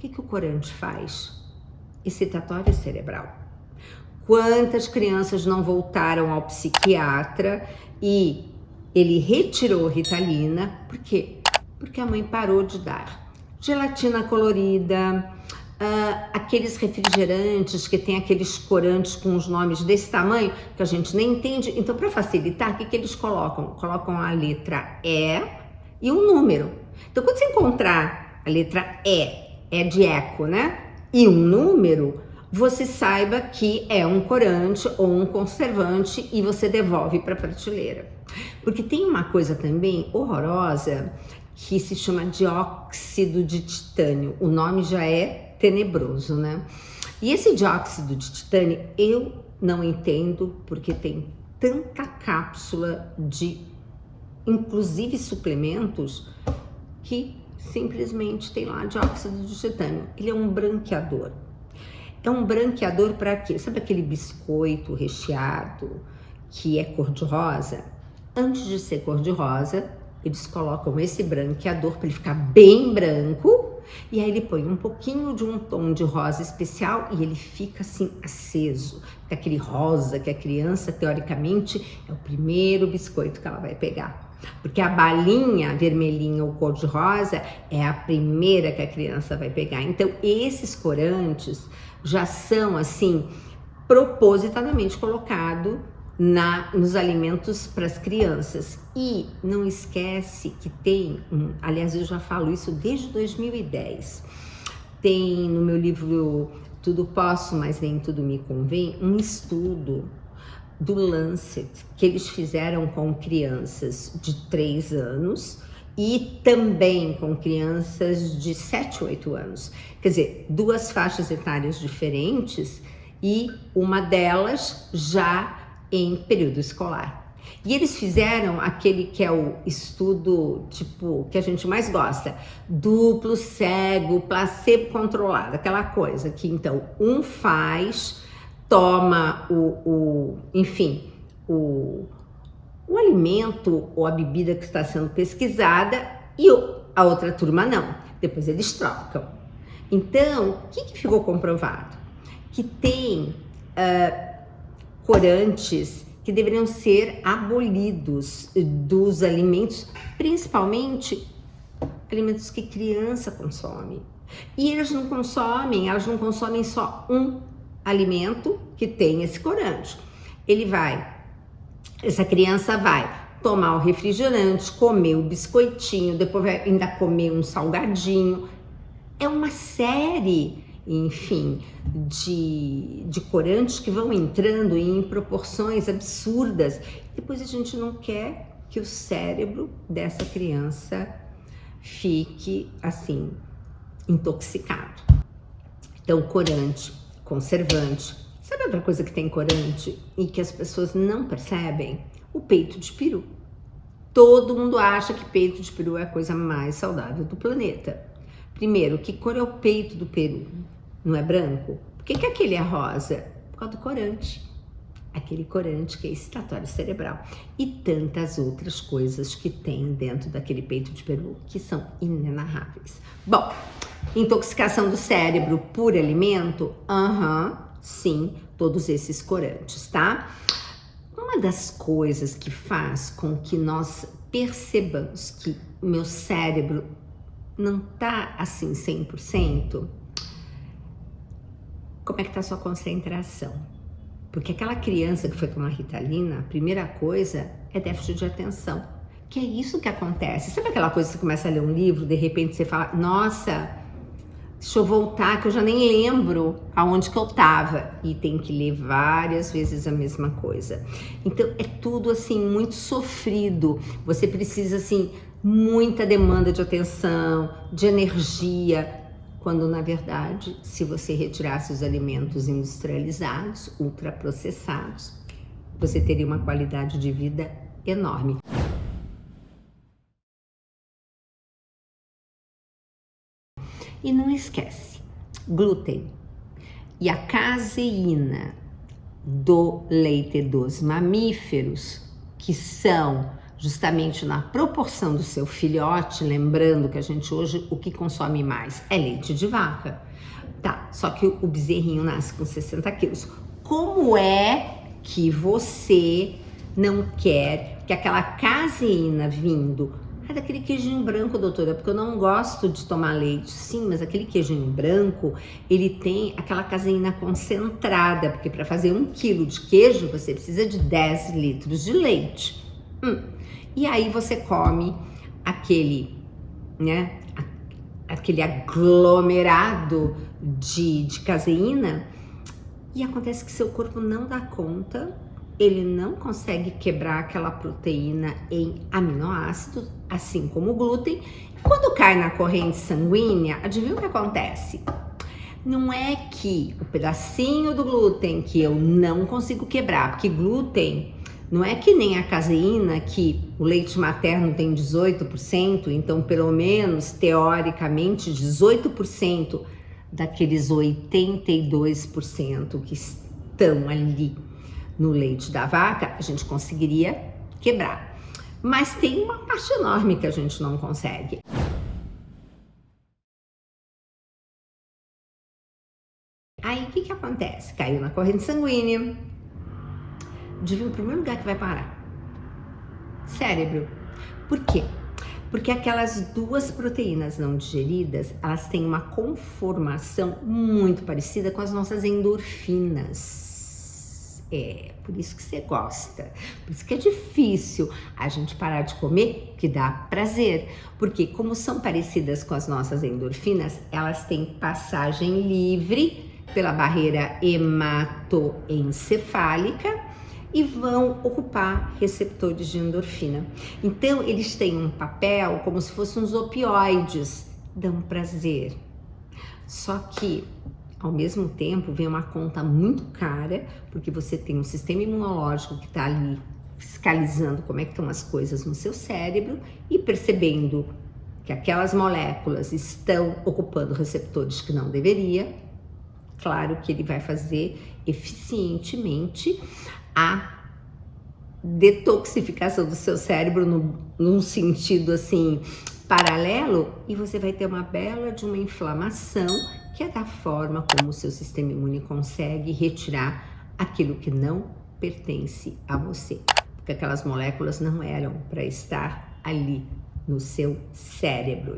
que o corante faz? Excitatório cerebral. Quantas crianças não voltaram ao psiquiatra e ele retirou Ritalina? Por quê? Porque a mãe parou de dar gelatina colorida, aqueles refrigerantes que tem aqueles corantes com os nomes desse tamanho que a gente nem entende. Então, para facilitar, o que eles colocam? Colocam a letra E e um número. Então, quando você encontrar a letra E de eco, né? E um número, você saiba que é um corante ou um conservante e você devolve para a prateleira. Porque tem uma coisa também horrorosa que se chama dióxido de titânio. O nome já é tenebroso, né? E esse dióxido de titânio eu não entendo porque tem tanta cápsula de, inclusive suplementos, que simplesmente tem lá dióxido de titânio. Ele é um branqueador. É um branqueador para quê? Sabe aquele biscoito recheado que é cor-de-rosa? Antes de ser cor-de-rosa, eles colocam esse branqueador para ele ficar bem branco e aí ele põe um pouquinho de um tom de rosa especial e ele fica assim aceso. Fica aquele rosa que a criança, teoricamente, é o primeiro biscoito que ela vai pegar. Porque a balinha vermelhinha ou cor-de-rosa é a primeira que a criança vai pegar. Então, esses corantes já são, assim, propositadamente colocados nos alimentos para as crianças. E não esquece que tem, aliás, eu já falo isso desde 2010, tem no meu livro Tudo Posso, Mas Nem Tudo Me Convém, um estudo do Lancet, que eles fizeram com crianças de 3 anos e também com crianças de 7, 8 anos. Quer dizer, 2 faixas etárias diferentes e uma delas já em período escolar. E eles fizeram aquele que é o estudo, tipo, que a gente mais gosta, duplo, cego, placebo controlado, aquela coisa que então um faz, toma enfim, o alimento ou a bebida que está sendo pesquisada e a outra turma não. Depois eles trocam. Então, o que ficou comprovado? Que tem corantes que deveriam ser abolidos dos alimentos, principalmente alimentos que criança consome. E elas não consomem só um alimento que tem esse corante. Essa criança vai tomar o refrigerante, comer o biscoitinho, depois vai ainda comer um salgadinho. É uma série, enfim, de corantes que vão entrando em proporções absurdas. Depois a gente não quer que o cérebro dessa criança fique assim, intoxicado. Então, corante, conservante. Sabe outra coisa que tem corante e que as pessoas não percebem? O peito de peru. Todo mundo acha que peito de peru é a coisa mais saudável do planeta. Primeiro, que cor é o peito do peru? Não é branco? Por que aquele é rosa? Por causa do corante. Aquele corante que é excitatório cerebral. E tantas outras coisas que tem dentro daquele peito de peru que são inenarráveis. Bom, intoxicação do cérebro por alimento? Sim, todos esses corantes, tá? Uma das coisas que faz com que nós percebamos que o meu cérebro não tá assim 100%, como é que tá a sua concentração? Porque aquela criança que foi tomar Ritalina, a primeira coisa é déficit de atenção, que é isso que acontece. Sabe aquela coisa que você começa a ler um livro, de repente você fala, nossa, deixa eu voltar, que eu já nem lembro aonde que eu tava. E tem que ler várias vezes a mesma coisa. Então, é tudo, assim, muito sofrido. Você precisa, assim, muita demanda de atenção, de energia. Quando, na verdade, se você retirasse os alimentos industrializados, ultraprocessados, você teria uma qualidade de vida enorme. E não esquece, glúten e a caseína do leite dos mamíferos, que são justamente na proporção do seu filhote, lembrando que a gente hoje o que consome mais é leite de vaca. Tá, só que o bezerrinho nasce com 60 quilos. Como é que você não quer que aquela caseína vindo... É daquele queijinho branco, doutora, porque eu não gosto de tomar leite. Sim, mas aquele queijinho branco, ele tem aquela caseína concentrada, porque para fazer 1 quilo de queijo, você precisa de 10 litros de leite. E aí você come aquele, né, aquele aglomerado de caseína e acontece que seu corpo não dá conta, ele não consegue quebrar aquela proteína em aminoácidos, assim como o glúten. Quando cai na corrente sanguínea, adivinha o que acontece? Não é que o pedacinho do glúten que eu não consigo quebrar, porque glúten não é que nem a caseína, que o leite materno tem 18%, então pelo menos, teoricamente, 18% daqueles 82% que estão ali no leite da vaca, a gente conseguiria quebrar. Mas tem uma parte enorme que a gente não consegue. Aí o que acontece? Caiu na corrente sanguínea. Adivinha o primeiro lugar que vai parar? Cérebro. Por quê? Porque aquelas 2 proteínas não digeridas, elas têm uma conformação muito parecida com as nossas endorfinas. É, por isso que você gosta. Por isso que é difícil a gente parar de comer, que dá prazer. Porque como são parecidas com as nossas endorfinas, elas têm passagem livre pela barreira hematoencefálica e vão ocupar receptores de endorfina. Então, eles têm um papel como se fossem uns opioides, dão prazer. Só que, ao mesmo tempo, vem uma conta muito cara, porque você tem um sistema imunológico que está ali fiscalizando como é que estão as coisas no seu cérebro e percebendo que aquelas moléculas estão ocupando receptores que não deveria. Claro que ele vai fazer eficientemente a detoxificação do seu cérebro num sentido assim paralelo, e você vai ter uma bela de uma inflamação, que é da forma como o seu sistema imune consegue retirar aquilo que não pertence a você, porque aquelas moléculas não eram para estar ali no seu cérebro.